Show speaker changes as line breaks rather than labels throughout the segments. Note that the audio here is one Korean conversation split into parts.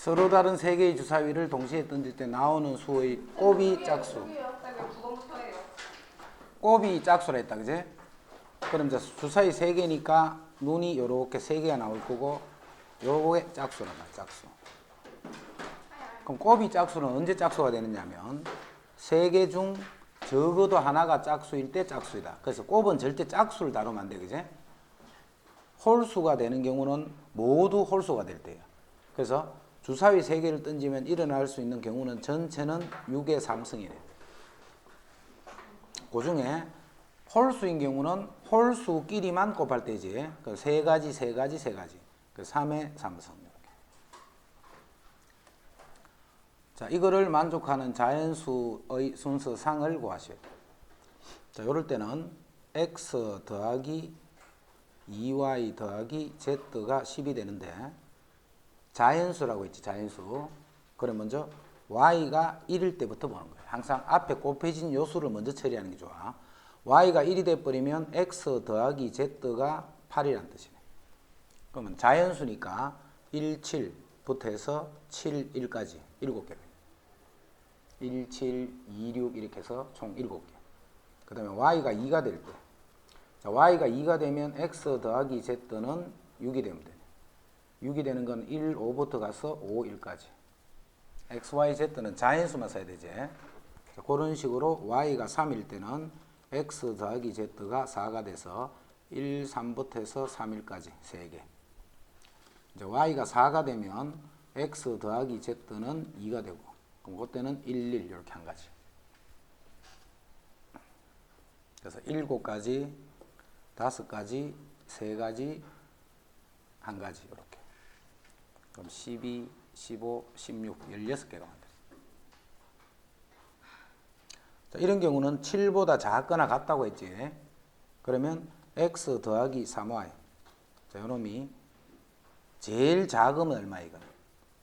서로 다른 세 개의 주사위를 동시에 던질 때 나오는 수의 곱이 짝수. 곱이 짝수라 했다, 그지? 그럼 이제 주사위 세 개니까 눈이 요렇게 세 개가 나올 거고, 요게 짝수란다, 짝수. 그럼 곱이 짝수는 언제 짝수가 되느냐면, 세 개 중 적어도 하나가 짝수일 때 짝수이다. 그래서 곱은 절대 짝수를 다루면 안 돼, 그지? 홀수가 되는 경우는 모두 홀수가 될 때예요. 그래서 주사위 3개를 던지면 일어날 수 있는 경우는 전체는 6의 3승이래. 그 중에 홀수인 경우는 홀수끼리만 곱할 때지. 그 3가지, 3가지, 3가지. 그 3의 3승. 자, 이거를 만족하는 자연수의 순서상을 구하셔야 돼요. 자, 요럴 때는 x 더하기 2y 더하기 z가 10이 되는데, 자연수라고 했지, 자연수. 그럼 먼저 y가 1일 때부터 보는 거예요. 항상 앞에 곱해진 요수를 먼저 처리하는 게 좋아. y가 1이 돼버리면 x 더하기 z가 8이라는 뜻이네. 그러면 자연수니까 1, 7부터 해서 7, 1까지 7개로. 1, 7, 2, 6 이렇게 해서 총 7개. 그 다음에 y가 2가 될 때. 자, y가 2가 되면 x 더하기 z는 6이 되면 돼. 6이 되는 건 1, 5부터 가서 5, 1까지. x, y, z는 자연수만 써야 되지. 자, 그런 식으로 y가 3일 때는 x 더하기 z가 4가 돼서 1, 3부터 해서 3, 1까지 3개. 이제 y가 4가 되면 x 더하기 z는 2가 되고, 그럼 그때는 1, 1 이렇게 한 가지. 그래서 7가지, 5가지, 3가지, 1가지 이렇게. 그럼 12, 15, 16, 16개가 만들어요. 자, 이런 경우는 7보다 작거나 같다고 했지. 그러면 x 더하기 3y. 자, 요놈이 제일 작으면 얼마 이거는?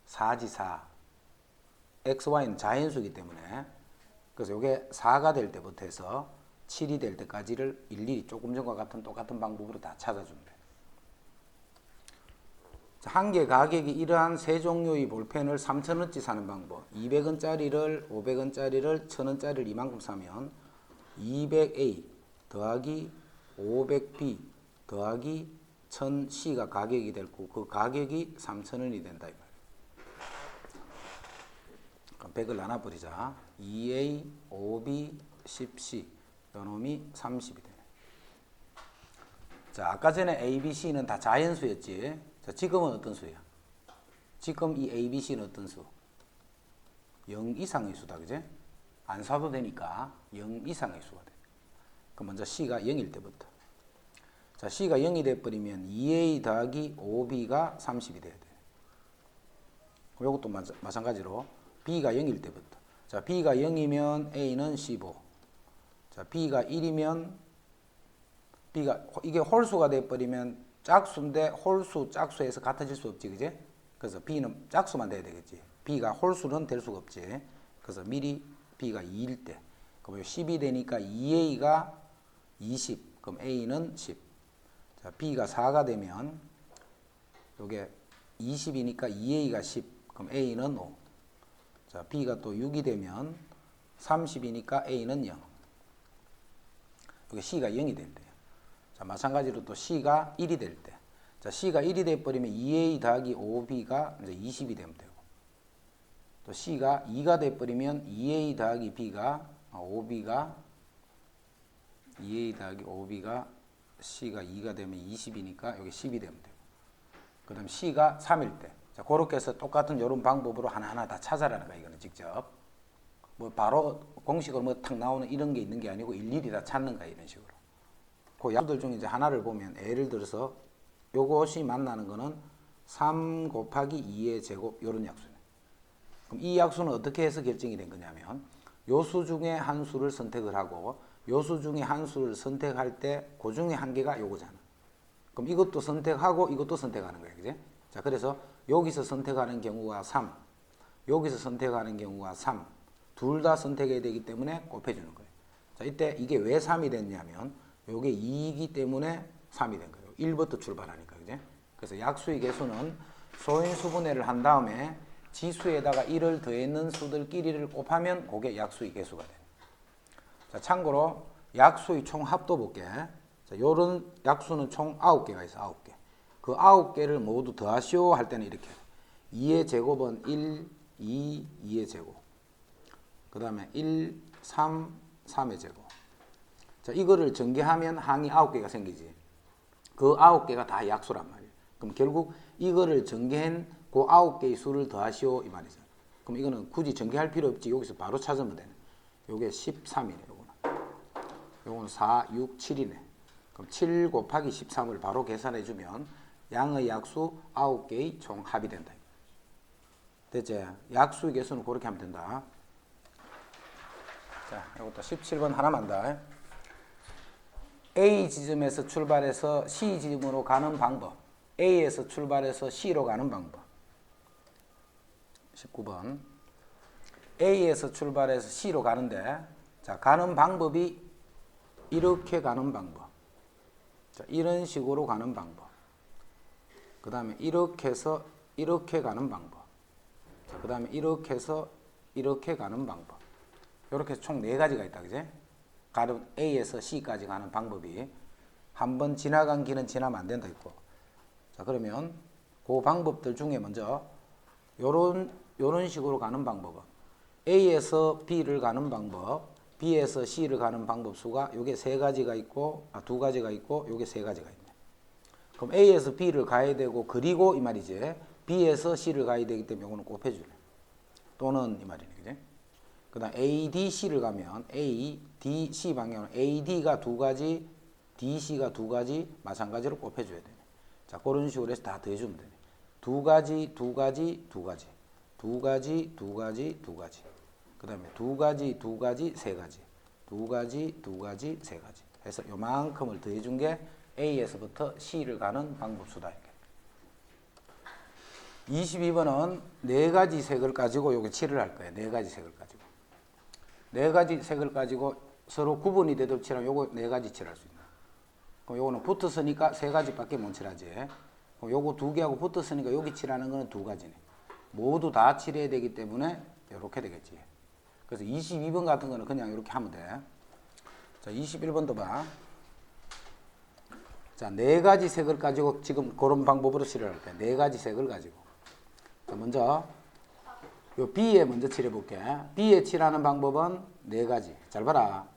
4지 4. x, y는 자연수이기 때문에. 그래서 이게 4가 될 때부터 해서 7이 될 때까지를 일일이 조금 전과 같은 똑같은 방법으로 다 찾아주면 돼. 한 개 가격이 이러한 세 종류의 볼펜을 3,000원치 사는 방법. 200원짜리를 500원짜리를 1,000원짜리를 이만큼 사면 200A 더하기 500B 더하기 1000C가 가격이 될 거고, 그 가격이 3,000원이 된다 이 말이야. 그럼 100을 나눠버리자. 2A, 5B, 10C 요놈이 30이 되네. 자, 아까 전에 A, B, C는 다 자연수였지. 자, 지금은 어떤 수야? 지금 이 A, B, C는 어떤 수? 0 이상의 수다, 그제? 안 사도 되니까 0 이상의 수가 돼. 그럼 먼저 C가 0일 때부터. 자, C가 0이 돼버리면 2A 더하기 5B가 30이 돼야 돼. 이것도 마찬가지로 B가 0일 때부터. 자, B가 0이면 A는 15. 자, B가 1이면 B가, 이게 홀수가 돼버리면 짝수인데 홀수, 짝수에서 같아질 수 없지, 그지? 그래서 B는 짝수만 돼야 되겠지. B가 홀수는 될 수가 없지. 그래서 미리 B가 2일 때. 그럼 10이 되니까 2A가 20. 그럼 A는 10. 자, B가 4가 되면 요게 20이니까 2A가 10. 그럼 A는 5. 자, B가 또 6이 되면 30이니까 A는 0. 여기 C가 0이 된대요. 자, 마찬가지로 또 C가 1이 될 때. 자, C가 1이 돼버리면 2A 더하기 5B가 이제 20이 되면 되고. 또 C가 2가 돼버리면 2A 더하기 B가 5B가 2A 더하기 5B가 C가 2가 되면 20이니까 여기 10이 되면 되고. 그 다음 C가 3일 때. 자, 그렇게 해서 똑같은 이런 방법으로 하나하나 다 찾아라는 거야, 이거는 직접. 뭐 바로 공식으로 뭐 탁 나오는 이런 게 있는 게 아니고 일일이 다 찾는 거야, 이런 식으로. 그 약수들 중에 이제 하나를 보면 예를 들어서 요것이 만나는 거는 3 곱하기 2의 제곱 요런 약수네. 그럼 이 약수는 어떻게 해서 결정이 된 거냐면 요수 중에 한 수를 선택을 하고 요수 중에 한 수를 선택할 때 그 중에 한 개가 요거잖아. 그럼 이것도 선택하고 이것도 선택하는 거야, 그지? 자, 그래서 여기서 선택하는 경우가 3, 여기서 선택하는 경우가 3, 둘 다 선택해야 되기 때문에 곱해주는 거예요. 자, 이때 이게 왜 3이 됐냐면 요게 2이기 때문에 3이 된 거예요. 1부터 출발하니까, 그지? 그래서 약수의 개수는 소인수분해를 한 다음에 지수에다가 1을 더했는 수들끼리를 곱하면 그게 약수의 개수가 돼. 자, 참고로 약수의 총 합도 볼게. 자, 요런 약수는 총 9개가 있어. 9개. 그 9개를 모두 더하시오 할 때는 이렇게 2의 제곱은 1, 2, 2의 제곱. 그 다음에 1, 3, 3의 제곱. 자, 이거를 전개하면 항이 9개가 생기지. 그 9개가 다 약수란 말이에요. 그럼 결국 이거를 전개한 그 9개의 수를 더하시오 이 말이죠. 그럼 이거는 굳이 전개할 필요 없지. 여기서 바로 찾으면 되네. 요게 13이네. 요거는 4, 6, 7이네. 그럼 7 곱하기 13을 바로 계산해 주면 양의 약수 9개의 총 합이 된다. 됐지? 약수의 개수는 그렇게 하면 된다. 자, 이것도 17번 하나만 더. A 지점에서 출발해서 C 지점으로 가는 방법. A에서 출발해서 C로 가는 방법. 19번. A에서 출발해서 C로 가는데, 자, 가는 방법이 이렇게 가는 방법. 자, 이런 식으로 가는 방법. 그 다음에 이렇게 해서 이렇게 가는 방법. 자, 그 다음에 이렇게 해서 이렇게 가는 방법. 이렇게 총 4가지가 있다. 그지? 가는 A에서 C까지 가는 방법이 한번 지나간 길은 지나면 안 된다 있고. 자, 그러면 그 방법들 중에 먼저 요런 식으로 가는 방법은 A에서 B를 가는 방법, B에서 C를 가는 방법 수가 요게 3가지가 있고, 2가지가 있고, 요게 3가지가 있네. 그럼 A에서 B를 가야 되고, 그리고 이 말이지. B에서 C를 가야 되기 때문에 요거는 곱해줄래. 또는 이 말이네. 그지? 그 다음 A, D, C를 가면 A, D, C 방향으로 AD가 2가지, DC가 2가지 마찬가지로 곱해줘야 되네. 자, 그런 식으로 해서 다 더해주면 되네. 2가지, 2가지, 2가지, 2가지, 2가지, 2가지. 그 다음에 2가지, 2가지, 3가지, 2가지, 2가지, 3가지 해서 요만큼을 더해준 게 A에서부터 C를 가는 방법수다. 22번은 4가지 색을 가지고 요게 칠을 할 거예요. 4가지 색을 가지고. 4가지 색을 가지고 서로 구분이 되도록 칠하면 요거 4가지 칠할 수 있나. 그럼 요거는 붙었으니까 3가지밖에 못 칠하지. 그럼 요거 2개하고 붙었으니까 여기 칠하는 거는 2가지네. 모두 다 칠해야 되기 때문에 이렇게 되겠지. 그래서 22번 같은 거는 그냥 이렇게 하면 돼. 자, 21번도 봐. 자, 4가지 색을 가지고 지금 그런 방법으로 칠을 할 거야. 4가지 색을 가지고. 자, 먼저 요 B에 먼저 칠해 볼게. B에 칠하는 방법은 4가지. 잘 봐라.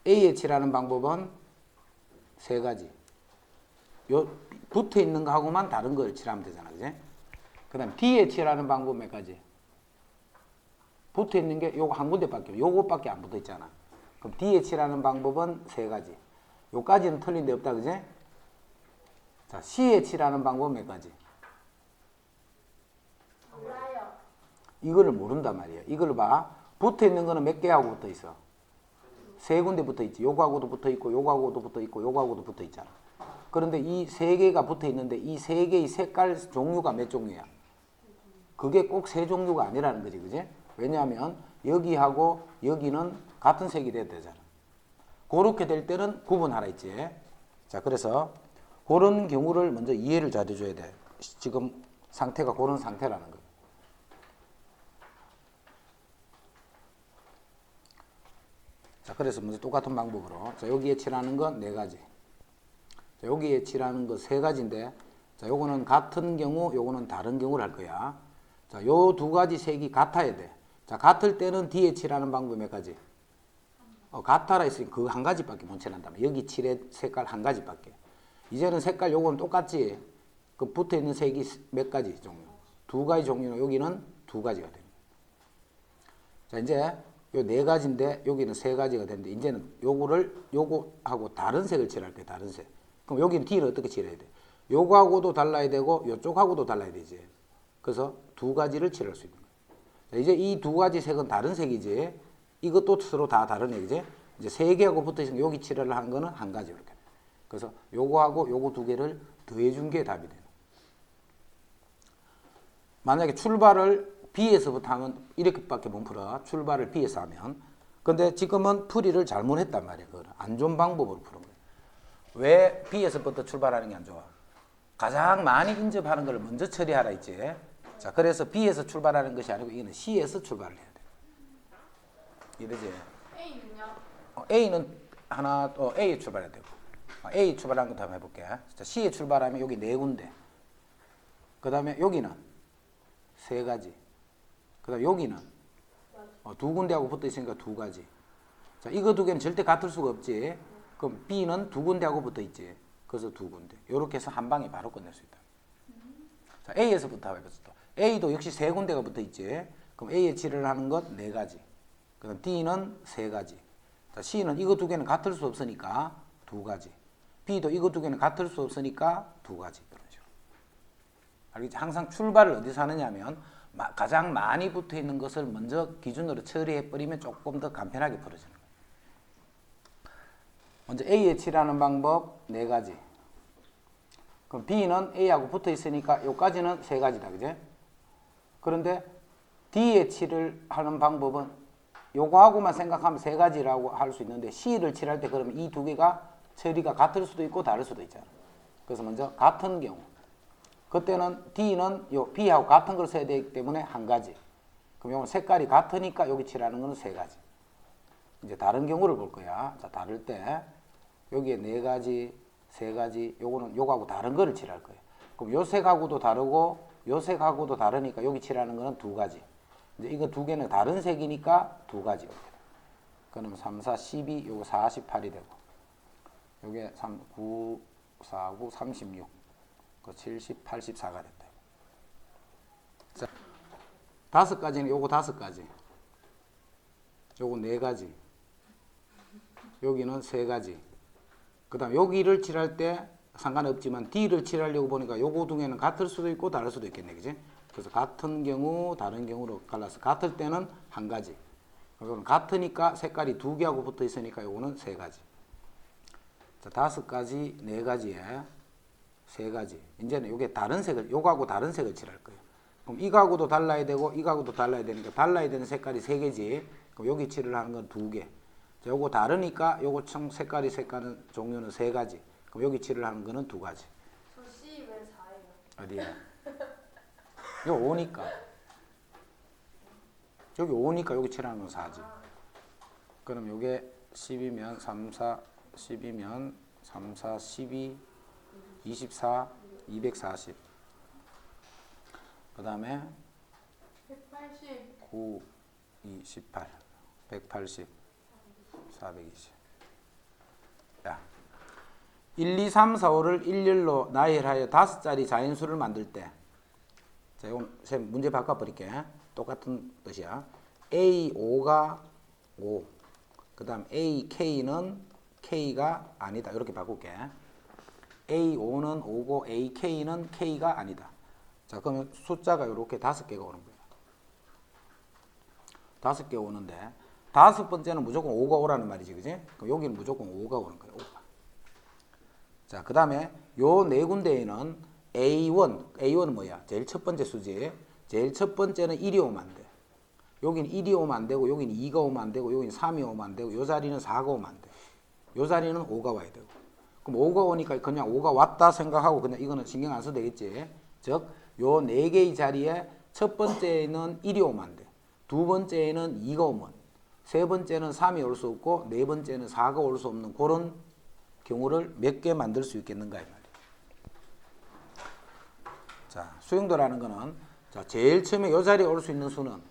A에 칠하는 방법은 3가지. 요 붙어 있는 거하고만 다른 걸 칠하면 되잖아. 그지? 그 다음에 D에 칠하는 방법 몇 가지? 붙어 있는 게 요거 한 군데밖에, 요거밖에 안 붙어 있잖아. 그럼 D에 칠하는 방법은 3가지. 요까지는 틀린 데 없다. 그지? 자, C에 칠하는 방법은 몇 가지?
몰라요.
이거를 모른단 말이야. 이걸 봐. 붙어 있는 거는 몇 개하고 붙어 있어? 3군데 붙어 있지. 요거하고도 붙어 있고, 요거하고도 붙어 있고, 요거하고도 붙어 있잖아. 그런데 이 3개가 붙어 있는데 이 3개의 색깔 종류가 몇 종류야? 그게 꼭 3종류가 아니라는 거지. 그지? 왜냐하면 여기하고 여기는 같은 색이 돼야 되잖아. 그렇게 될 때는 구분하라 있지. 자, 그래서 그런 경우를 먼저 이해를 잘 해줘야 돼. 지금 상태가 그런 상태라는 거예요. 자, 그래서 먼저 똑같은 방법으로. 자, 여기에 칠하는 건 4가지. 자, 여기에 칠하는 거 3가지인데, 자, 요거는 같은 경우, 요거는 다른 경우를 할 거야. 자, 요 2가지 색이 같아야 돼. 자, 같을 때는 D에 칠하는 방법 몇 가지? 같아라 했으니 그 한 가지밖에 못 칠한다면. 여기 칠의 색깔 한 가지밖에. 이제는 색깔 요거는 똑같지. 그 붙어 있는 색이 몇 가지 종류? 2가지 종류는 여기는 2가지가 됩니다. 자, 이제 요 4가지인데 여기는 3가지가 되는데 이제는 요거하고 다른 색을 칠할 거예요. 다른 색. 그럼 여기는 D를 어떻게 칠해야 돼? 요거하고도 달라야 되고 요쪽하고도 달라야 되지. 그래서 2가지를 칠할 수 있는 거예요. 자, 이제 이 2가지 색은 다른 색이지. 이것도 서로 다 다른 얘기지. 이제 3개하고 붙어 있으면 여기 칠을 하는 거는 한 가지 이렇게 돼. 그래서 요거하고 요거 2개를 더해 준 게 답이 돼요. 만약에 출발을 B에서부터 하면 이렇게밖에 못 풀어. 출발을 B에서 하면. 근데 지금은 풀이를 잘못했단 말이야. 그걸 안 좋은 방법으로 푸는 거야. 왜 B에서부터 출발하는 게 안 좋아? 가장 많이 인접하는 걸 먼저 처리하라 했지. 자, 그래서 B에서 출발하는 것이 아니고 이거는 C에서 출발을 해야 돼. 이러지?
A는요?
A는 하나 또 A에 출발해야 되고 A 출발한 것도 한번 해볼게. 자, C에 출발하면 여기 네 군데. 그 다음에 여기는 세 가지. 그 다음에 여기는 두 군데하고 붙어 있으니까 두 가지. 자, 이거 두 개는 절대 같을 수가 없지. 그럼 B는 두 군데하고 붙어 있지. 그래서 두 군데. 이렇게 해서 한 방에 바로 끝낼 수 있다. 자, A에서부터 해보자. A도 역시 세 군데가 붙어 있지. 그럼 A에 칠을 하는 것 네 가지. 그럼 D는 세 가지. 자, C는 이거 두 개는 같을 수 없으니까 두 가지. B도 이거 두 개는 같을 수 없으니까 두 가지. 이런 식으로. 알겠지? 항상 출발을 어디서 하느냐 하면 가장 많이 붙어 있는 것을 먼저 기준으로 처리해 버리면 조금 더 간편하게 풀어지는 거예요. 먼저 A에 칠하는 방법 네 가지. 그럼 B는 A하고 붙어 있으니까 여기까지는 세 가지다. 그제? 그런데 D에 칠을 하는 방법은 요거하고만 생각하면 세 가지라고 할 수 있는데 C를 칠할 때 그러면 이 두 개가 처리가 같을 수도 있고 다를 수도 있잖아. 그래서 먼저 같은 경우 그때는 D는 요 B하고 같은 걸 써야 되기 때문에 한 가지. 그럼 요건 색깔이 같으니까 여기 칠하는 거는 세 가지. 이제 다른 경우를 볼 거야. 자, 다를 때 여기에 네 가지, 세 가지, 요거는 요거하고 다른 거를 칠할 거예요. 그럼 요 색하고도 다르고 요 색하고도 다르니까 여기 칠하는 거는 두 가지. 이제 이거 두 개는 다른 색이니까 두 가지. 그럼 3, 4, 12, 요거 48이 되고 요게 3, 9, 4, 9, 36, 그 70, 84가 됐다. 자, 다섯 가지는 요거 다섯 가지. 요거 네 가지. 여기는 세 가지. 그 다음 여기를 칠할 때 상관없지만 D를 칠하려고 보니까 요거 두 개는 같을 수도 있고 다를 수도 있겠네. 그지? 그래서 같은 경우 다른 경우로 갈라서 같을 때는 한 가지. 이거는 같으니까 색깔이 두 개하고 붙어 있으니까 요거는 세 가지. 자, 다섯 가지, 네 가지에 세 가지. 이제는 요게 다른 색을, 요거하고 다른 색을 칠할 거예요. 그럼 이거하고도 달라야 되고 이거하고도 달라야 되니까 달라야 되는 색깔이 세 개지. 그럼 여기 칠을 하는 건 두 개. 자, 요거 다르니까 요거 총 색깔이 색깔은 종류는 세 가지. 그럼 여기 칠을 하는 거는 두 가지.
저 C 왜 4예요?
어디야? 요 5니까. 여기 5니까 여기 칠하는 건 4지. 그럼 요게 10이면 3, 4, 10이면 3, 4, 12, 24, 240. 그 다음에
180.
9, 2, 18, 180, 420. 야, 1, 2, 3, 4, 5를 일렬로 나열하여 5자리 자연수를 만들 때, 자, 이건 쌤 문제 바꿔버릴게. 똑같은 뜻이야. A5가 5, 그 다음 AK는 K가 아니다. 이렇게 바꿀게. A5는 5고 AK는 K가 아니다. 자, 그러면 숫자가 이렇게 5개가 오는 거야. 5개 오는데 다섯 번째는 무조건 5가 오라는 말이지, 그지? 그럼 여기는 무조건 5가 오는 거야. 5가. 자, 그 다음에 요 네 군데에는 A는 뭐야? 제일 첫 번째 수지. 제일 첫 번째는 1이 오면 안 돼. 여기는 1이 오면 안 되고, 여기는 2가 오면 안 되고, 여기는 3이 오면 안 되고, 요 자리는 4가 오면 안 돼. 요 자리는 5가 와야 되고. 그럼 5가 오니까 그냥 5가 왔다 생각하고 그냥 이거는 신경 안 써도 되겠지. 즉, 요 네 개의 자리에 첫 번째는 1이 오면 안 돼. 두 번째는 2가 오면, 세 번째는 3이 올 수 없고, 네 번째는 4가 올 수 없는 그런 경우를 몇 개 만들 수 있겠는가 이 말이야. 자, 수용도라는 거는 자, 제일 처음에 요 자리에 올 수 있는 수는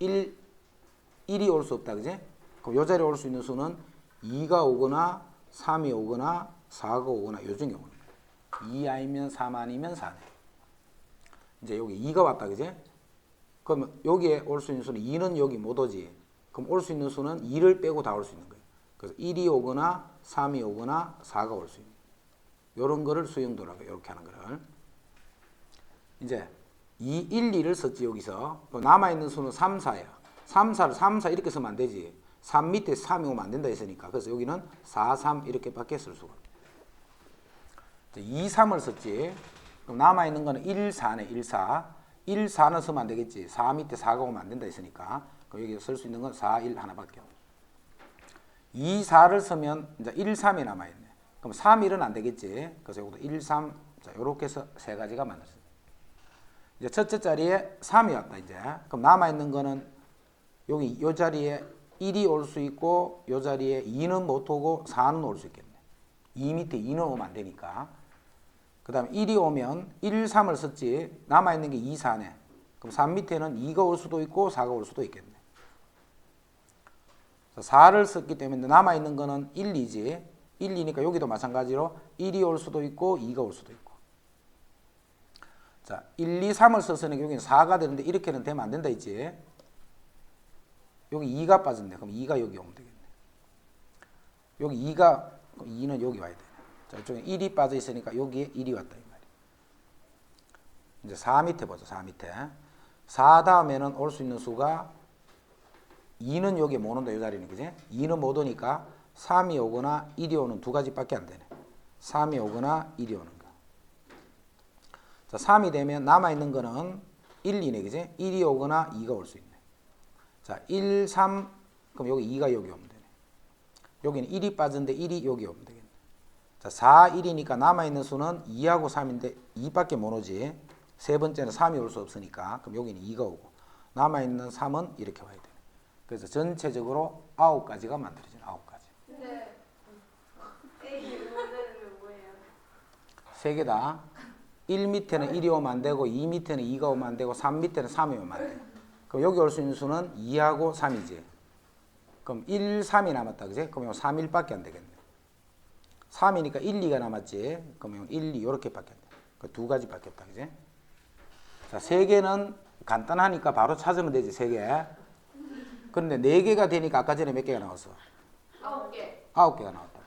1이 올 수 없다, 그지? 그럼 요 자리에 올 수 있는 수는 2가 오거나 3이 오거나 4가 오거나 요 중에 오는 거야. 2 아니면 3 아니면 4네. 이제 여기 2가 왔다, 그지? 그러면 여기에 올 수 있는 수는 2는 여기 못 오지. 그럼 올 수 있는 수는 2를 빼고 다 올 수 있는 거예요. 그래서 1이 오거나 3이 오거나 4가 올 수 있는 요런 거를 수용도라고 이렇게 하는 거를. 이제 2, 1, 2를 썼지 여기서. 남아있는 수는 3, 4야. 3, 4 이렇게 쓰면 안 되지. 3 밑에 3이 오면 안 된다 했으니까. 그래서 여기는 4, 3 이렇게밖에 쓸 수가 없어. 2, 3을 썼지. 그럼 남아있는 거는 1, 4네. 1, 4. 1, 4는 쓰면 안 되겠지. 4 밑에 4가 오면 안 된다 했으니까. 그럼 여기 쓸 수 있는 건 4, 1 하나밖에 없어. 2, 4를 쓰면 이제 1, 3이 남아있네. 그럼 3, 1은 안 되겠지. 그래서 이것도 1, 3. 자, 요렇게 해서 세 가지가 만들어요. 이제 첫째 자리에 3이 왔다 이제. 그럼 남아 있는 거는 여기 요 자리에 1이 올 수 있고 요 자리에 2는 못 오고 4는 올 수 있겠네. 2 밑에 2는 오면 안 되니까. 그다음에 1이 오면 1, 3을 썼지. 남아 있는 게 2, 4네. 그럼 3 밑에는 2가 올 수도 있고 4가 올 수도 있겠네. 4를 썼기 때문에 남아 있는 거는 1, 2지. 1, 2니까 여기도 마찬가지로 1이 올 수도 있고 2가 올 수도 있고. 자, 1, 2, 3을 썼으니까 여기는 4가 되는데 이렇게는 되면 안 된다 있지. 여기 2가 빠졌네. 그럼 2가 여기 오면 되겠네. 여기 2가 2는 여기 와야 되네. 자, 이쪽에 1이 빠져 있으니까 여기에 1이 왔다 이 말이야. 이제 4 밑에 보자. 4 밑에. 4 다음에는 올 수 있는 수가 2는 여기에 못 온다 이 자리는 그지? 2는 못 오니까 3이 오거나 1이 오는 두 가지밖에 안 되네. 3이 오거나 1이 오는 거. 자, 3이 되면 남아 있는 거는 1, 2네 그지? 1이 오거나 2가 올 수 있네. 자, 1, 3 그럼 여기 2가 여기 오면 되네. 여기는 1이 빠졌는데 1이 여기 오면 되겠네. 자, 4, 1이니까 남아 있는 수는 2하고 3인데 2밖에 못 오지. 세 번째는 3이 올 수 없으니까 그럼 여기는 2가 오고 남아 있는 3은 이렇게 와야 되네. 그래서 전체적으로 9가지가 만들어지는 9가지.
근데 A 모델은 뭐예요?
세 개 다 1 밑에는 1이 오면 안 되고 2 밑에는 2가 오면 안 되고 3 밑에는 3이 오면 안 돼. 그럼 여기 올 수 있는 수는 2하고 3이지. 그럼 1, 3이 남았다. 그지? 그럼 3, 1밖에 안 되겠네. 3이니까 1, 2가 남았지. 그러면 1, 2 이렇게밖에 안 돼. 그 두 가지밖에 없다. 그지? 자, 세 개는 간단하니까 바로 찾으면 되지. 세 개. 그런데 네 개가 되니까 아까 전에 몇 개가 나왔어?
9개.
9개가 나왔다.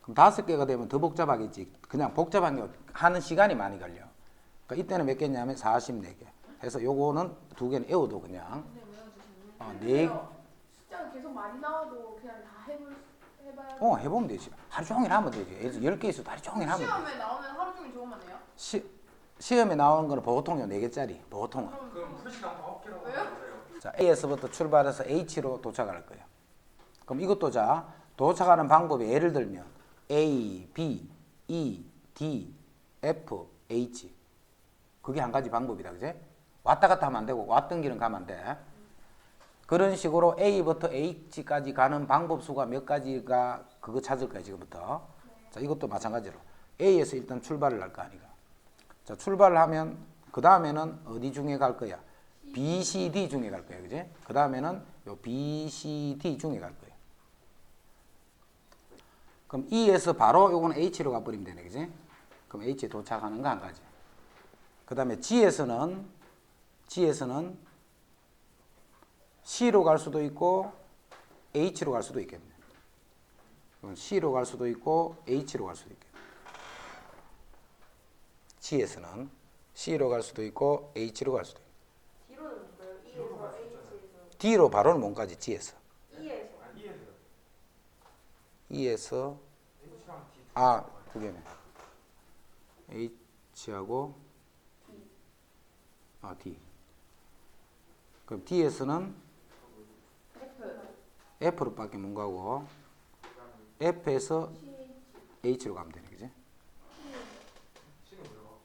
그럼 5개가 되면 더 복잡하겠지. 그냥 복잡한 게 하는 시간이 많이 걸려. 그러니까 이때는 몇 개냐면 44개. 해서 요거는 두 개는 외워도 그냥. 네.
숫자가 계속 많이 나와도 그냥 다 해봐요.
해보면 되지. 하루 종일 하면 되지. 예를 들어 10개 있어도 하루 종일 하면 되지.
시험에 나오면 하루 종일 적으면 돼요?
시험에 나오는 거는 보통요 4개짜리. 보통은.
그럼 표시가 9개라고
왜요?
하세요.
자, A에서부터 출발해서 H로 도착할 거예요. 그럼 이것도 자, 도착하는 방법이 예를 들면 A, B, E, D, F, H. 그게 한 가지 방법이다. 그지? 왔다 갔다 하면 안 되고 왔던 길은 가면 안 돼. 그런 식으로 A부터 H까지 가는 방법 수가 몇 가지가 그거 찾을 거야 지금부터. 자, 이것도 마찬가지로 A에서 일단 출발을 할 거 아니가. 자, 출발을 하면 그 다음에는 어디 중에 갈 거야? B, C, D 중에 갈 거야, 그지? 그 다음에는 요 B, C, D 중에 갈 거야. 그럼 E에서 바로 요거는 H로 가버리면 되네, 그지? 그럼 H에 도착하는 거 한 가지. 그 다음에 G에서는 C로 갈 수도 있고 H로 갈 수도 있겠네. C로 갈 수도 있고 H로 갈 수도 있겠네. G에서는 C로 갈 수도 있고 H로 갈 수도 있고.
D로는 뭐예요? E에서 H에서
D로 바로는 못 가지. G에서.
E에서
E에서
H랑 D.
두 개네. H하고 D. 그럼 D에서는
F
F로밖에 못 가고 F에서 H로 가면 되네, 그지?
C는 뭐예요?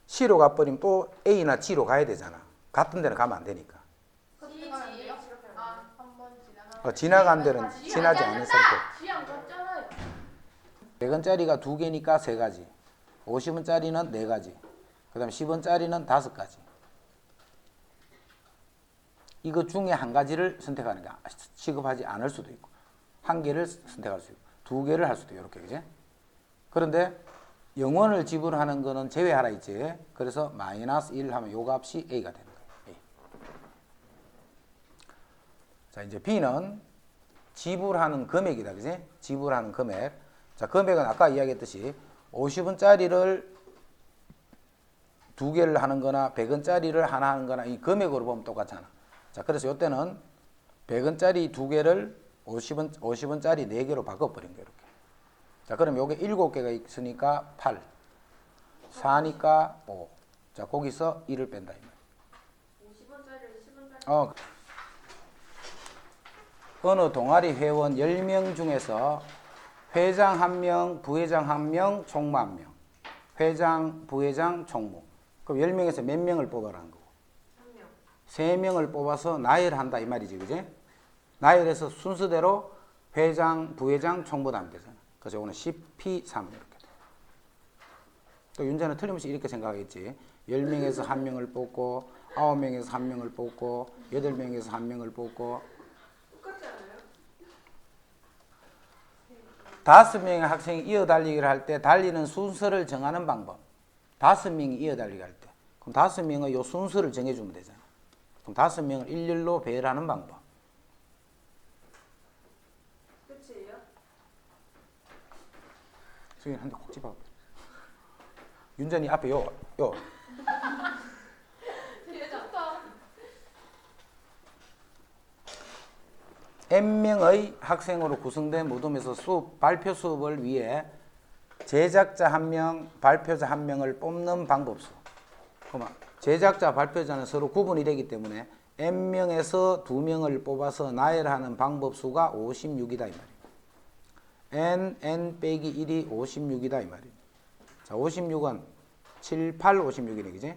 C로 가버리면 또 A나 G로 가야 되잖아. 같은 데는 가면 안 되니까.
C, G 한번
지나간 데는 지나지 않은 상태.
G랑 같잖아요.
100원짜리가 2개니까 3가지. 50원짜리는 4가지. 그 다음에 10원짜리는 5가지. 이거 중에 한 가지를 선택하는 게 취급하지 않을 수도 있고, 한 개를 선택할 수 있고, 2개를 할 수도 있고, 이렇게, 그지? 그런데 0원을 지불하는 거는 제외하라 있지. 그래서 마이너스 1 하면 요 값이 A가 되는 거예요. A. 자, 이제 B는 지불하는 금액이다, 그지? 지불하는 금액. 자, 금액은 아까 이야기했듯이 50원짜리를 2개를 하는 거나 100원짜리를 하나 하는 거나 이 금액으로 보면 똑같잖아. 자, 그래서 이때는 100원짜리 2개를 50원짜리 4개로 바꿔버린 거예요, 이렇게. 자, 그럼 요게 7개가 있으니까 8. 4니까 5. 자, 거기서 1을 뺀다, 이 말.
50원짜리 10원짜리
어느 동아리 회원 10명 중에서 회장 1명, 부회장 1명, 총무 1명. 회장, 부회장, 총무. 그럼 10명에서 몇 명을 뽑아라는 거고?
3명.
3명을 뽑아서 나열한다 이 말이지, 그지? 나열해서 순서대로 회장, 부회장, 총무하면 되잖아. 그래서 이거는 CP3 이렇게 돼. 또 윤자는 틀림없이 이렇게 생각하겠지. 10명에서 1명을 뽑고 9명에서 1명을 뽑고 8명에서 1명을 뽑고
똑같지 않아요?
5명의 학생이 이어달리기를 할 때 달리는 순서를 정하는 방법. 5명이 이어달리기 할 때. 그럼 5명의 요 순서를 정해주면 되잖아. 그럼 5명을 일렬로 배열하는 방법.
끝이에요?
수인 한대 콕 집어. 윤전이 앞에 요.
되게 좋다.
N명의 학생으로 구성된 모둠에서 발표 수업을 위해 제작자 1명, 발표자 1명을 뽑는 방법수. 그러면 제작자, 발표자는 서로 구분이 되기 때문에 N명에서 2명을 뽑아서 나열하는 방법수가 56이다 이 말이에요. N 빼기 1이 56이다 이 말이에요. 자, 56은 7, 8, 56이네, 그지?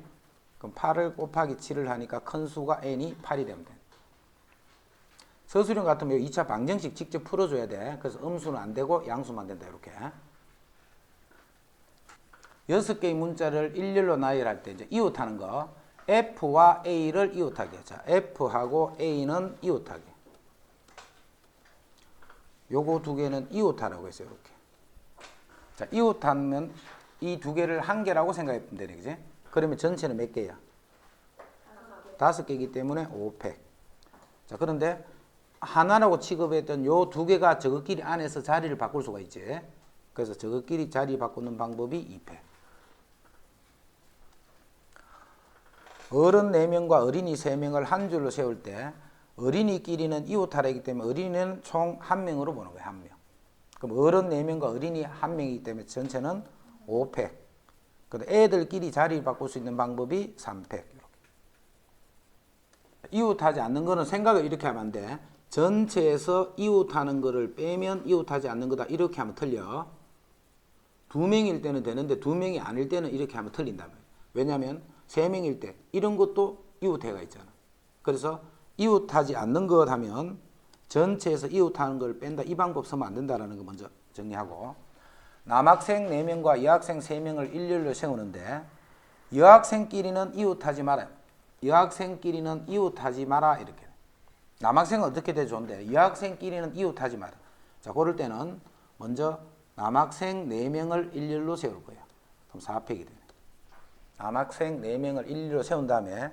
그럼 8을 곱하기 7을 하니까 큰 수가 N이 8이 되면 돼. 서술형 같으면 2차 방정식 직접 풀어줘야 돼. 그래서 음수는 안 되고 양수만 된다, 이렇게. 6개의 문자를 일렬로 나열할 때 이제 이웃하는 거. F와 A를 이웃하게. 자, F하고 A는 이웃하게. 요거 두 개는 이웃하라고 했어요, 이렇게. 자, 이웃하면 이 두 개를 한 개라고 생각하면 되네, 그지? 그러면 전체는 몇 개야? 5개이기 때문에 5팩. 자, 그런데 하나라고 취급했던 요 두 개가 저것끼리 안에서 자리를 바꿀 수가 있지. 그래서 저것끼리 자리 바꾸는 방법이 2팩. 어른 4명과 어린이 3명을 한 줄로 세울 때 어린이끼리는 이웃하라이기 때문에 어린이는 총 1명으로 보는 거예요. 1명. 그럼 어른 4명과 어린이 1명이기 때문에 전체는 5팩. 근데 애들끼리 자리 바꿀 수 있는 방법이 3팩. 이렇게. 이웃하지 않는 거는 생각을 이렇게 하면 안 돼. 전체에서 이웃하는 거를 빼면 이웃하지 않는 거다. 이렇게 하면 틀려. 2명일 때는 되는데 2명이 아닐 때는 이렇게 하면 틀린단 말이에요. 왜냐하면 3명일 때 이런 것도 이웃해가 있잖아. 그래서 이웃하지 않는 것 하면 전체에서 이웃하는 걸 뺀다. 이 방법 쓰면 안 된다라는 거 먼저 정리하고, 남학생 4명과 여학생 3명을 일렬로 세우는데 여학생끼리는 이웃하지 마라. 여학생끼리는 이웃하지 마라. 이렇게. 남학생은 어떻게 돼 좋은데 여학생끼리는 이웃하지 마라. 자, 그럴 때는 먼저 남학생 4명을 일렬로 세울 거예요. 그럼 4팩이 되네. 남학생 4명을 일렬로 세운 다음에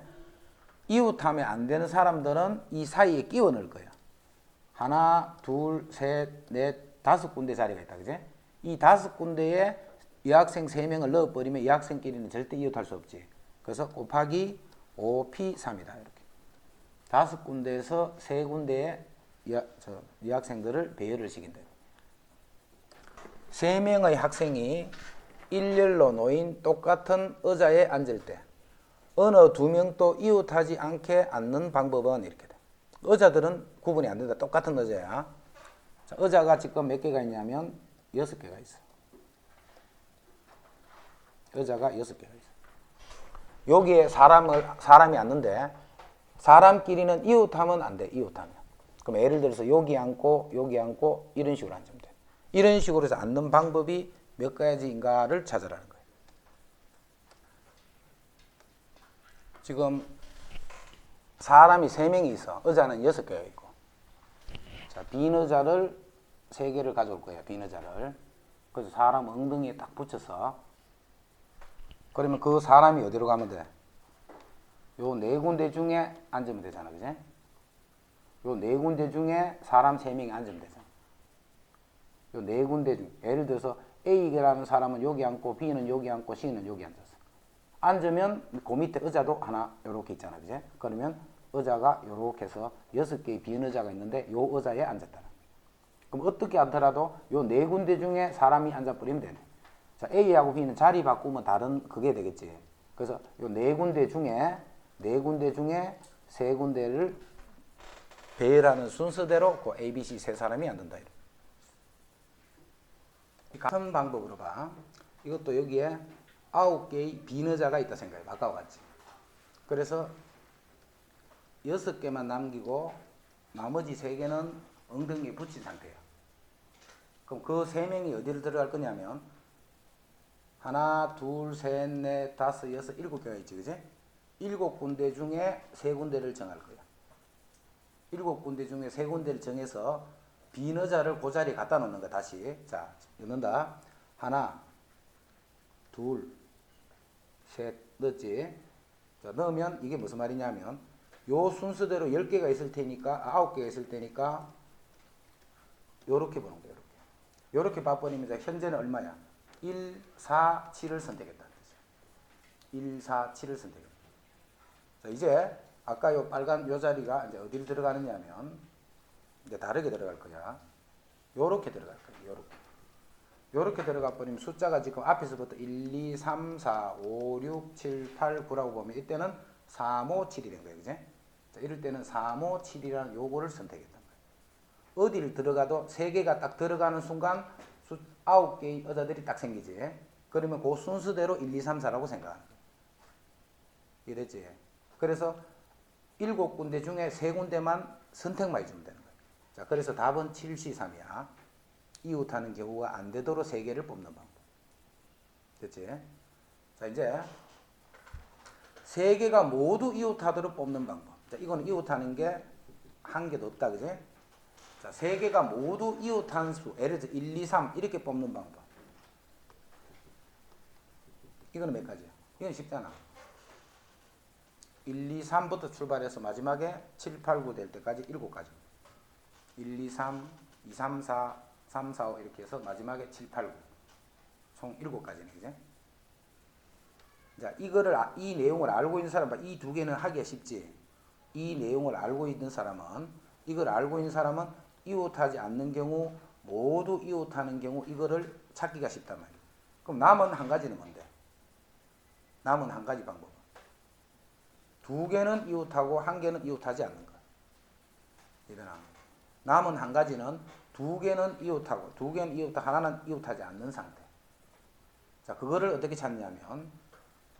이웃하면 안 되는 사람들은 이 사이에 끼워 넣을 거예요. 하나, 둘, 셋, 넷, 5군데 자리가 있다, 그지? 이 5군데에 여학생 3명을 넣어버리면 여학생끼리는 절대 이웃할 수 없지. 그래서 곱하기 5P3이다, 이렇게. 5군데에서 3군데의 여학생들을 배열을 시킨다. 3명의 학생이 일렬로 놓인 똑같은 의자에 앉을 때 어느 2명도 이웃하지 않게 앉는 방법은 이렇게 돼. 의자들은 구분이 안 된다. 똑같은 의자야. 자, 의자가 지금 몇 개가 있냐면 6개가 있어. 의자가 6개가 있어. 여기에 사람이 앉는데 사람끼리는 이웃하면 안 돼. 이웃하면. 그럼 예를 들어서 여기 앉고 여기 앉고 이런 식으로 앉으면 돼. 이런 식으로 해서 앉는 방법이 몇 가지인가를 찾으라는 거예요. 지금 사람이 3명이 있어. 의자는 6개가 있고. 자, 빈 의자를 3개를 가져올 거예요. 빈 의자를. 그래서 사람 엉덩이에 딱 붙여서, 그러면 그 사람이 어디로 가면 돼? 요 4군데 중에 앉으면 되잖아. 그지? 요 4군데 중에 사람 3명이 앉으면 되잖아. 요 4군데 중, 예를 들어서 A라는 사람은 여기 앉고 B는 여기 앉고 C는 여기 앉았어. 앉으면 그 밑에 의자도 하나 요렇게 있잖아. 그지? 그러면 의자가 요렇게 해서 6개의 빈 의자가 있는데 요 의자에 앉았다. 그럼 어떻게 앉더라도 요 4군데 중에 사람이 앉아버리면 되네. 자, A하고 B는 자리 바꾸면 다른 그게 되겠지. 그래서 요 4군데 중에 3군데를 배열하는 순서대로 그 A, B, C 세 사람이 앉는다. 같은 방법으로 봐. 이것도 여기에 9개의 비너자가 있다 생각해. 아까와 같이. 그래서 6개만 남기고 나머지 3개는 엉덩이에 붙인 상태예요. 그럼 그 3명이 어디를 들어갈 거냐면 하나, 둘, 셋, 넷, 다섯, 여섯, 7개가 있지, 그지? 7군데 중에 3군데를 정할 거야. 7군데 중에 3군데를 정해서 비너자를 그 자리에 갖다 놓는 거야, 다시. 자, 넣는다. 하나, 둘, 셋, 넣었지? 자, 넣으면 이게 무슨 말이냐면 요 순서대로 10개가 있을 테니까, 9개가 있을 테니까 요렇게 보는 거야, 요렇게. 요렇게 봐버리면 현재는 얼마야? 1, 4, 7을 선택했다는 뜻이야. 1, 4, 7을 선택했다. 자, 이제 아까 요 빨간 요 자리가 이제 어디를 들어가느냐면 이제 다르게 들어갈 거야. 요렇게 들어갈 거야. 요렇게. 요렇게 들어가 버리면 숫자가 지금 앞에서부터 1, 2, 3, 4, 5, 6, 7, 8, 9라고 보면 이때는 3, 5, 7이 된 거예요. 그지? 자, 이럴 때는 3, 5, 7이라는 요거를 선택했단 말이에요. 어디를 들어가도 3개가 딱 들어가는 순간 9개의 여자들이 딱 생기지. 그러면 그 순서대로 1, 2, 3, 4라고 생각하는 거예요. 이해됐지? 그래서 7군데 중에 3군데만 선택만 해주면 되는 거예요. 자, 그래서 답은 7, C, 3이야. 이웃하는 경우가 안 되도록 3개를 뽑는 방법. 됐지? 자, 이제 3개가 모두 이웃하도록 뽑는 방법. 자, 이거는 이웃하는 게 한 개도 없다, 그지? 자, 3개가 모두 이웃한 수, 예를 들어 1, 2, 3 이렇게 뽑는 방법. 이거는 몇 가지야? 이건 쉽잖아. 1, 2, 3부터 출발해서 마지막에 7, 8, 9 될 때까지 7가지. 1, 2, 3, 2, 3, 4, 3, 4, 5 이렇게 해서 마지막에 7, 8, 9. 총 7가지네, 그지? 자, 이 내용을 알고 있는 사람은 이 2개는 하기가 쉽지. 이 내용을 알고 있는 사람은, 이걸 알고 있는 사람은 이웃하지 않는 경우, 모두 이웃하는 경우 이거를 찾기가 쉽단 말이에요. 그럼 남은 한 가지는 뭔데? 남은 한 가지 방법은 2개는 이웃하고 1개는 이웃하지 않는 거야. 이러나 남은 한 가지는 2개는 이웃하고 2개는 이웃하고 하나는 이웃하지 않는 상태. 자, 그거를 어떻게 찾냐면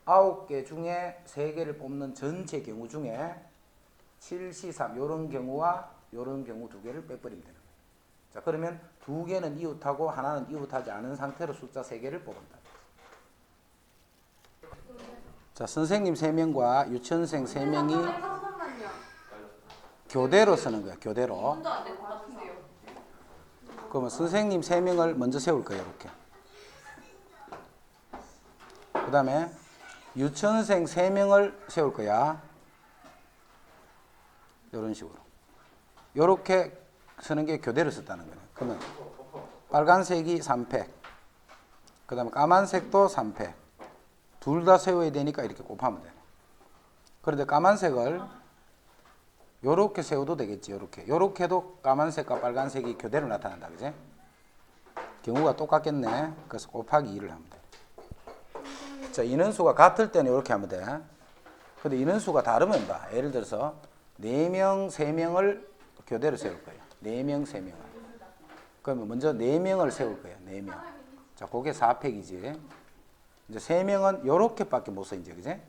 9개 중에 3개를 뽑는 전체 경우 중에 7, C, 3 요런 경우와 요런 경우 2개를 빼버리면 되는 거예요. 자, 그러면 2개는 이웃하고 하나는 이웃하지 않은 상태로 숫자 3개를 뽑은다. 자, 선생님 3명과 유치원생 3명이
잠깐만요.
교대로 쓰는 거야. 교대로.
문도 안 될 것 같은데요.
그러면 선생님 3명을 먼저 세울 거예요. 이렇게. 그 다음에 유치원생 3명을 세울 거야. 이런 식으로. 이렇게 쓰는 게 교대로 썼다는 거예요. 그러면 빨간색이 3팩. 그 다음에 까만색도 3팩. 둘 다 세워야 되니까 이렇게 곱하면 되네. 그런데 까만색을 요렇게 세워도 되겠지. 요렇게도 까만색과 빨간색이 교대로 나타난다. 그지? 경우가 똑같겠네. 그래서 곱하기 2를 하면 돼. 자, 인원수가 같을 때는 이렇게 하면 돼. 근데 인원수가 다르면 봐. 예를 들어서 4명, 3명을 교대로 세울 거예요. 4명, 3명을. 그러면 먼저 4명을 세울 거예요. 4명. 자, 그게 4팩이지. 이제 3명은 요렇게밖에 못 써, 이제, 그지?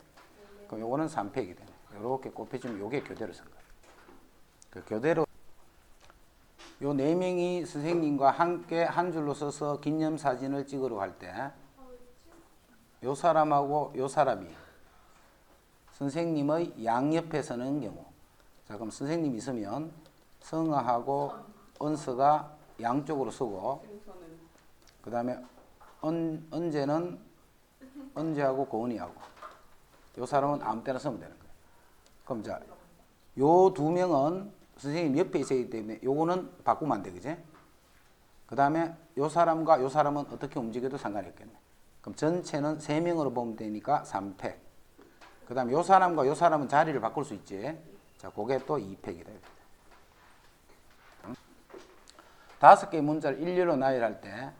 그럼 요거는 3팩이 되네. 요렇게 곱해주면 요게 교대로 쓴 거예요. 그 교대로 요 4명이 선생님과 함께 한 줄로 서서 기념사진을 찍으러 갈 때 요 사람하고 요 사람이 선생님의 양옆에 서는 경우. 자, 그럼 선생님이 있으면 성아하고 은서가 양쪽으로 서고, 그 다음에 은재는 은재하고 고은이하고, 요 사람은 아무 때나 서면 되는 거예요. 그럼 자, 요 2명은 선생님 옆에 있어야 때문에 요거는 바꾸면 안 돼, 그지? 그 다음에 요 사람과 요 사람은 어떻게 움직여도 상관이 없겠네. 그럼 전체는 3명으로 보면 되니까 3팩. 그 다음에 요 사람과 요 사람은 자리를 바꿀 수 있지. 자, 그게 또 2팩이다. 5개의 문자를 일렬로 나열할 때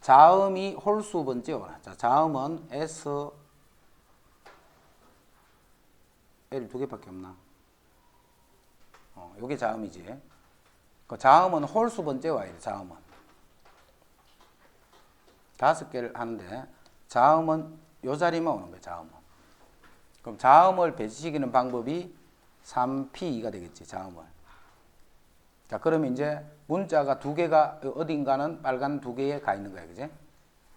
자음이 홀수 번째오라. 자, 자음은 S, L 2개밖에 없나? 요게 자음이지. 그 자음은 홀수 번째 와야 돼. 자음은 5개를 하는데 자음은 요 자리만 오는 거예요. 자음은. 그럼 자음을 배치시키는 방법이 3P2가 되겠지. 자음을. 자, 그러면 이제 문자가 두 개가 어딘가는 빨간 두 개에 가 있는 거야. 그지?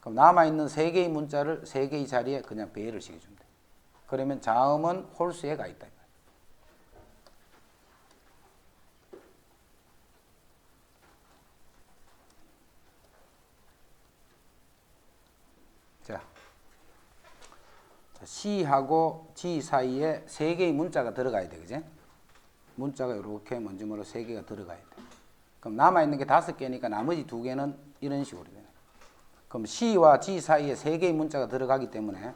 그럼 남아있는 세 개의 문자를 세 개의 자리에 그냥 배열을 시켜주면 돼. 그러면 자음은 홀수에 가 있다. 자, C하고 G 사이에 세 개의 문자가 들어가야 돼. 그지? 문자가 이렇게 먼저 뭐로 세 개가 들어가야 돼. 그럼 남아있는 게 5개니까 나머지 두 개는 이런 식으로 되네. 그럼 C와 G 사이에 세 개의 문자가 들어가기 때문에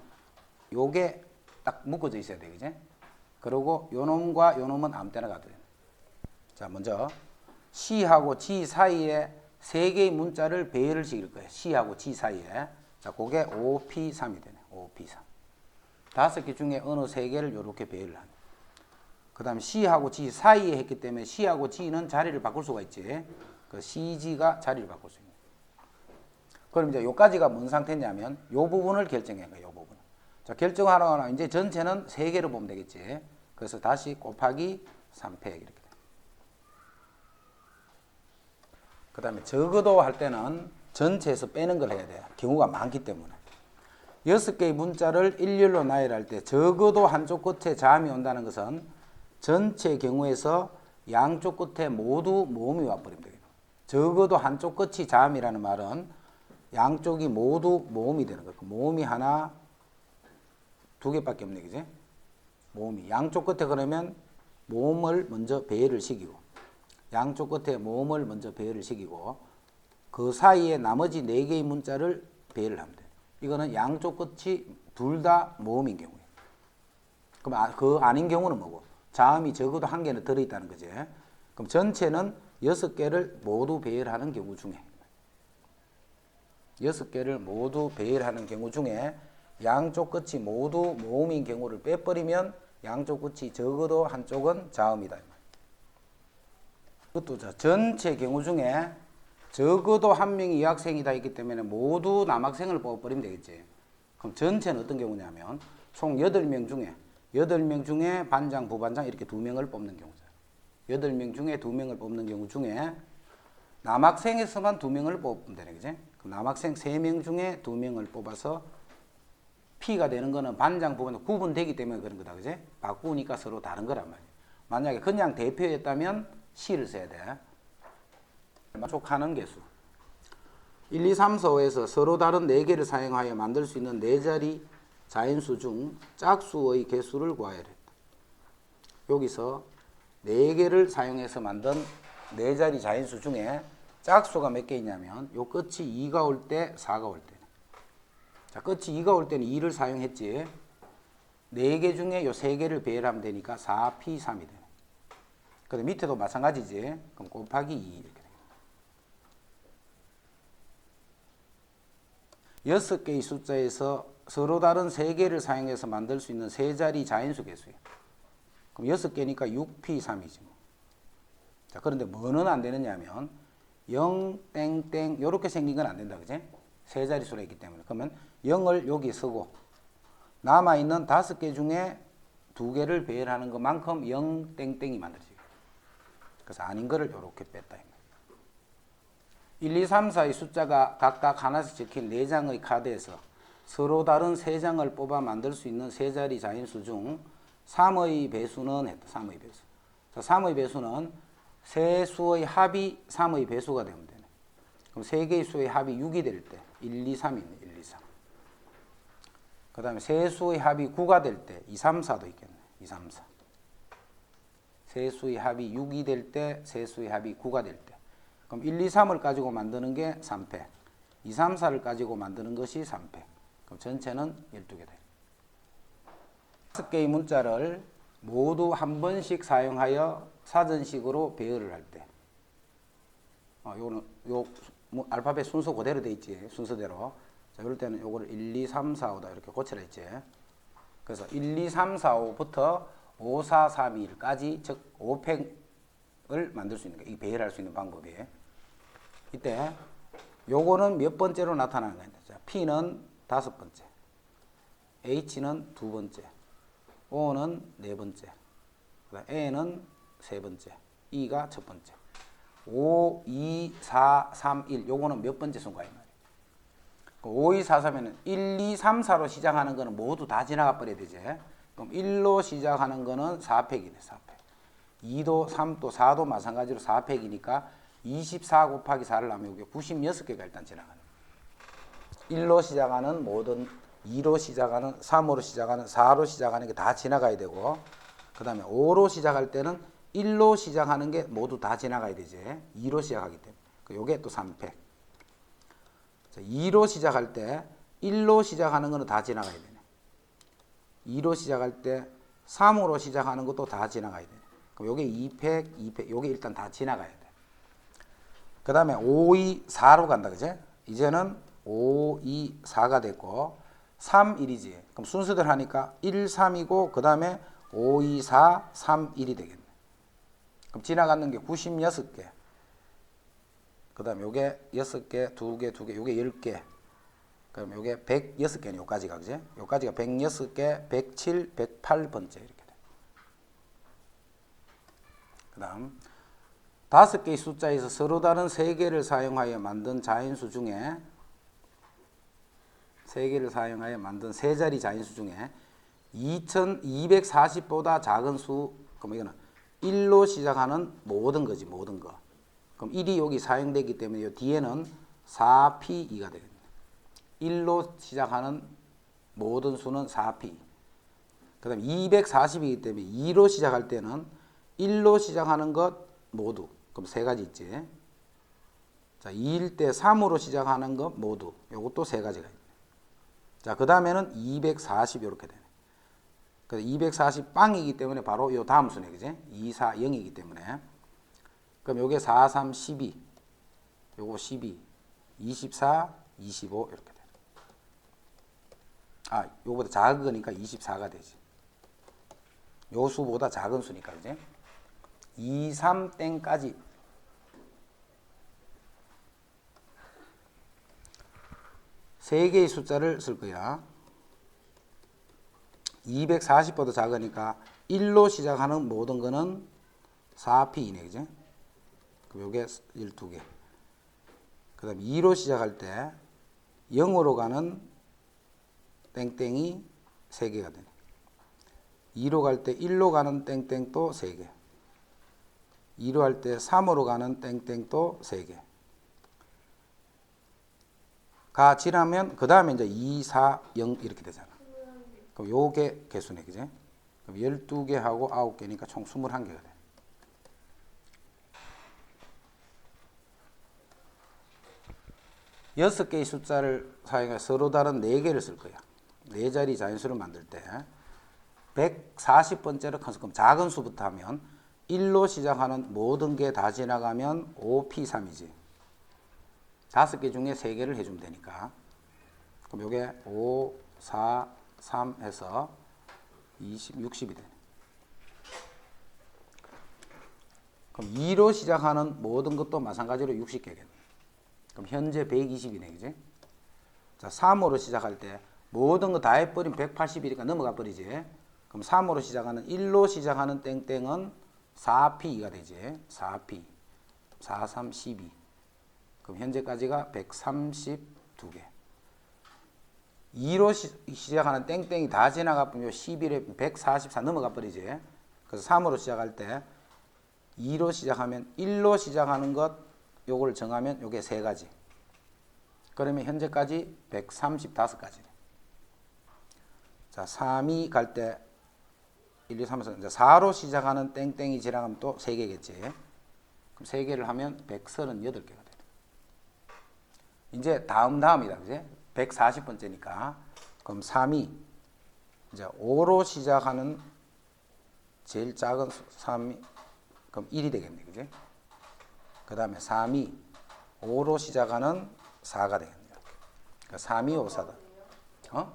요게 딱 묶어져 있어야 돼. 그지? 그리고 요 놈과 요 놈은 아무 때나 가도 돼. 자, 먼저 C하고 G 사이에 세 개의 문자를 배열을 시킬 거예요. C하고 G 사이에. 자, 그게 5P3이 되네. 5P3. 5개 중에 어느 세 개를 이렇게 배열을 하네. 그 다음에 C하고 G 사이에 했기 때문에 C하고 G는 자리를 바꿀 수가 있지. 그 CG가 자리를 바꿀 수 있는. 그럼 이제 요까지가 뭔 상태냐면 요 부분을 결정해. 요 부분. 자, 결정하러 이제 전체는 세 개로 보면 되겠지. 그래서 다시 곱하기 3패 이렇게 돼. 그 다음에 적어도 할 때는 전체에서 빼는 걸 해야 돼요. 경우가 많기 때문에. 6개의 문자를 일렬로 나열할 때 적어도 한쪽 끝에 자음이 온다는 것은 전체 경우에서 양쪽 끝에 모두 모음이 와버리면 되겠죠. 적어도 한쪽 끝이 자음이라는 말은 양쪽이 모두 모음이 되는 거예요. 모음이 하나, 두 개밖에 없네, 그지? 모음이. 양쪽 끝에 그러면 모음을 먼저 배열을 시키고, 양쪽 끝에 모음을 먼저 배열을 시키고, 그 사이에 나머지 4개의 문자를 배열을 하면 돼요. 이거는 양쪽 끝이 둘 다 모음인 경우예요. 그럼 그 아닌 경우는 뭐고? 자음이 적어도 한 개는 들어있다는 거지. 그럼 전체는 6개를 모두 배열하는 경우 중에 6개를 모두 배열하는 경우 중에 양쪽 끝이 모두 모음인 경우를 빼버리면 양쪽 끝이 적어도 한쪽은 자음이다. 그것도 전체 경우 중에 적어도 한 명이 여학생이다 있기 때문에 모두 남학생을 뽑아버리면 되겠지. 그럼 전체는 어떤 경우냐면 총 8명 중에 반장, 부반장 이렇게 2명을 뽑는 경우죠. 8명 중에 2명을 뽑는 경우 중에 남학생에서만 2명을 뽑으면 되네, 그지? 그럼 남학생 3명 중에 2명을 뽑아서 P가 되는 거는 반장, 부반장 구분되기 때문에 그런 거다, 그지? 바꾸니까 서로 다른 거란 말이야. 만약에 그냥 대표였다면 C를 써야 돼. 만족하는 개수. 1, 2, 3, 4, 5에서 서로 다른 4개를 사용하여 만들 수 있는 4자리 자연수 중 짝수의 개수를 구하여야 했다. 여기서 4개를 사용해서 만든 4자리 자연수 중에 짝수가 몇 개 있냐면 요 끝이 2가 올 때, 4가 올 때. 자, 끝이 2가 올 때는 2를 사용했지. 4개 중에 요 3개를 배열하면 되니까 4P3이 되네. 근데 밑에도 마찬가지지. 그럼 곱하기 2 이렇게 돼. 6개의 숫자에서 서로 다른 3개를 사용해서 만들 수 있는 3자리 자연수 개수예요. 그럼 6개니까 6P3이지. 자, 그런데 뭐는 안 되느냐 하면 0, 땡땡 이렇게 생긴 건 안 된다. 그지? 3자리 수라 있기 때문에. 그러면 0을 여기 쓰고 남아있는 5개 중에 2개를 배열하는 것만큼 0, 땡땡이 만들어지고. 그래서 아닌 거를 이렇게 뺐다. 1, 2, 3, 4의 숫자가 각각 하나씩 적힌 4장의 카드에서 서로 다른 3장을 뽑아 만들 수 있는 3자리 자연수 중 3의 배수는 했다. 3의 배수. 자, 3의 배수는 세 수의 합이 3의 배수가 되면 되네. 그럼 3개의 수의 합이 6이 될 때 1, 2, 3이 있네. 1, 2, 3. 그 다음에 세 수의 합이 9가 될 때 2, 3, 4도 있겠네. 2, 3, 4. 세 수의 합이 6이 될 때, 세 수의 합이 9가 될 때. 그럼 1, 2, 3을 가지고 만드는 게 3패. 2, 3, 4를 가지고 만드는 것이 3패. 그럼 전체는 12개 돼. 5개의 문자를 모두 한 번씩 사용하여 사전식으로 배열을 할 때. 요거는 알파벳 순서 그대로 돼 있지. 순서대로. 자, 이럴 때는 요거를 1, 2, 3, 4, 5다 이렇게 고쳐라 했지. 그래서 1, 2, 3, 4, 5부터 5, 4, 3, 2, 1까지 즉 5팩을 만들 수 있는 거예요. 이 배열할 수 있는 방법이에요. 이때 요거는 몇 번째로 나타나는 거냐. 자, P는 5번째. H는 두 번째, O는 네 번째, 그다음 N은 세 번째, E가 첫 번째. 5, 2, 4, 3, 1 요거는 몇 번째 순간이 말이에요. 5, 2, 4, 3에는 1, 2, 3, 4로 시작하는 거는 모두 다 지나가 버려야 되지. 그럼 1로 시작하는 거는 4팩이네. 4팩. 2도 3도 4도 마찬가지로 4팩이니까 24 곱하기 4를 하면 여기 96개가 일단 지나가는 거예요. 1로 시작하는 모든 2로 시작하는 3으로 시작하는 4로 시작하는 게 다 지나가야 되고 그 다음에 5로 시작할 때는 1로 시작하는 게 모두 다 지나가야 되지. 2로 시작하기 때문에. 요게 또 3팩. 자, 2로 시작할 때 1로 시작하는 거는 다 지나가야 되네. 2로 시작할 때 3으로 시작하는 것도 다 지나가야 되네. 그럼 요게 2팩, 2팩. 요게 일단 다 지나가야 돼. 그 다음에 5, 2, 4로 간다. 그제? 이제는 5, 2, 4가 됐고 3, 1이지. 그럼 순서대로 하니까 1, 3이고 그 다음에 5, 2, 4, 3, 1이 되겠네. 그럼 지나가는 게 96개. 그 다음에 요게 6개, 2개, 2개, 요게 10개. 그럼 요게 106개네, 요까지가, 그지? 요까지가 106개, 107, 108번째, 이렇게 돼. 그 다음, 5개의 숫자에서 서로 다른 3개를 사용하여 만든 자인수 중에 3개를 사용하여 만든 세 자리 자인수 중에 2240보다 작은 수, 그럼 이거는 1로 시작하는 모든 거지, 모든 거. 그럼 1이 여기 사용되기 때문에 이 뒤에는 4P2가 되겠네. 1로 시작하는 모든 수는 4P. 그 다음에 240이기 때문에 2로 시작할 때는 1로 시작하는 것 모두. 그럼 세 가지 있지. 자, 2일 때 3으로 시작하는 것 모두. 요것도 세 가지가 있네. 자, 그 다음에는 240 이렇게 되네. 그래서 240 빵이기 때문에 바로 요 다음 수네, 그지? 2, 4, 0이기 때문에. 그럼 요게 4, 3, 12. 요거 12. 24, 25 이렇게 돼. 아, 요거보다 작은 거니까 24가 되지. 요 수보다 작은 수니까, 그지? 2, 3 땡까지. 세 개의 숫자를 쓸 거야. 240보다 작으니까 1로 시작하는 모든 거는 4P이네, 그지? 그럼 요게 12개. 그 다음 2로 시작할 때 0으로 가는 땡땡이 3개가 되네. 2로 갈 때 1로 가는 땡땡도 3개. 2로 할 때 3으로 가는 땡땡도 3개. 가 지나면 그 다음에 이제 2, 4, 0 이렇게 되잖아. 그럼 요게 개수네, 그지? 그럼 12개하고 9개니까 총 21개가 돼. 여섯 개의 숫자를 사용해 서로 다른 4개를 쓸 거야. 4자리 자연수를 만들 때 140번째로 큰 수, 그럼 작은 수부터 하면 1로 시작하는 모든 게 다 지나가면 5P3이지. 5개 중에 3개를 해주면 되니까. 그럼 요게 5, 4, 3 해서 20, 60이 되네. 그럼 2로 시작하는 모든 것도 마찬가지로 60개겠네. 그럼 현재 120이네, 그지? 자, 3으로 시작할 때 모든 거 다 해버리면 180이니까 넘어가 버리지. 그럼 3으로 시작하는 1로 시작하는 땡땡은 4P가 되지. 4P. 4, 3, 12. 그럼 현재까지가 132개. 2로 시작하는 땡땡이 다 지나가 보면 11에 144 넘어가 버리지. 그래서 3으로 시작할 때 2로 시작하면 1로 시작하는 것 요걸 정하면 요게 세 가지. 그러면 현재까지 135가지네. 자, 3이 갈 때 1, 2, 3, 4, 이제 4로 시작하는 땡땡이 지나가면 또 3개겠지. 그럼 3개를 하면 138개가 돼. 이제 다음이다. 그지? 140번째니까. 그럼 3이 이제 5로 시작하는 제일 작은 3이 그럼 1이 되겠네. 그지? 그 다음에 3이 5로 시작하는 4가 되겠네. 그러니까 3이 5, 4다.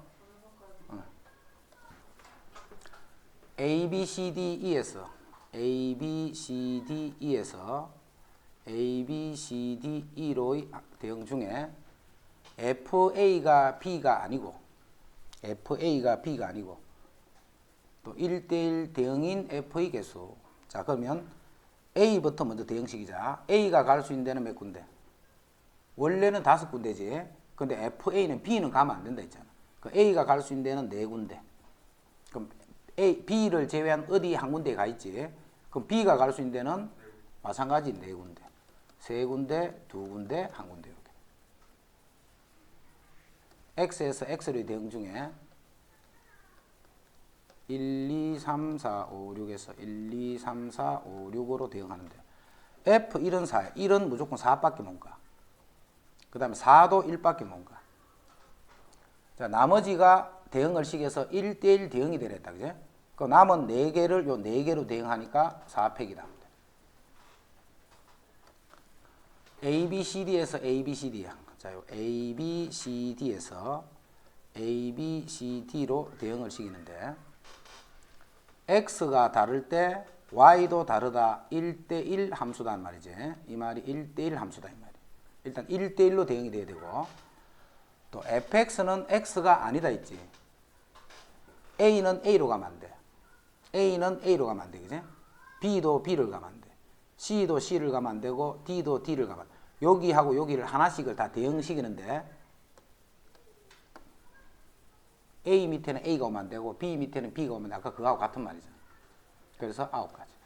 A, B, C, D, E에서 A, B, C, D, E에서 A, B, C, D, E로의 대응 중에 FA가 B가 아니고 FA가 B가 아니고 또 1대1 대응인 F의 개수. 자, 그러면 A부터 먼저 대응시키자. A가 갈 수 있는 데는 몇 군데? 원래는 5군데지. 근데 FA는 B는 가면 안 된다 했잖아. 그 A가 갈 수 있는 데는 4군데. 그럼 B를 제외한 어디 한 군데에 가 있지. 그럼 B가 갈 수 있는 데는 마찬가지 4군데. 3군데, 2군데, 1군데 이렇게. X에서 X의 대응 중에 1, 2, 3, 4, 5, 6에서 1, 2, 3, 4, 5, 6으로 대응하는데 F 1은 4야. 1은 무조건 4밖에 못 가. 그 다음에 4도 1밖에 못 가. 자, 나머지가 대응을 시켜서 1대1 대응이 되랬다. 그제? 그 남은 4개를 요 4개로 대응하니까 4팩이 나옵니다. A, B, C, D에서 A, B, C, D야. 자, 요 A, B, C, D에서 A, B, C, D로 대응을 시키는데 X가 다를 때 Y도 다르다. 1대1 함수단 말이지. 이 말이 1대1 함수다 이 말이. 일단 1대1로 대응이 돼야 되고 또 fx는 x가 아니다 있지. a는 a로 가면 안 돼. a는 a로 가면 안 돼. 그지? b도 b를 가면 안 돼. c도 c를 가면 안 되고 d도 d를 가면 안 돼. 여기하고 여기를 하나씩을 다 대응시키는데 A 밑에는 A가 오면 안 되고 B 밑에는 B가 오면 아까 그거하고 같은 말이잖아. 그래서 9가지.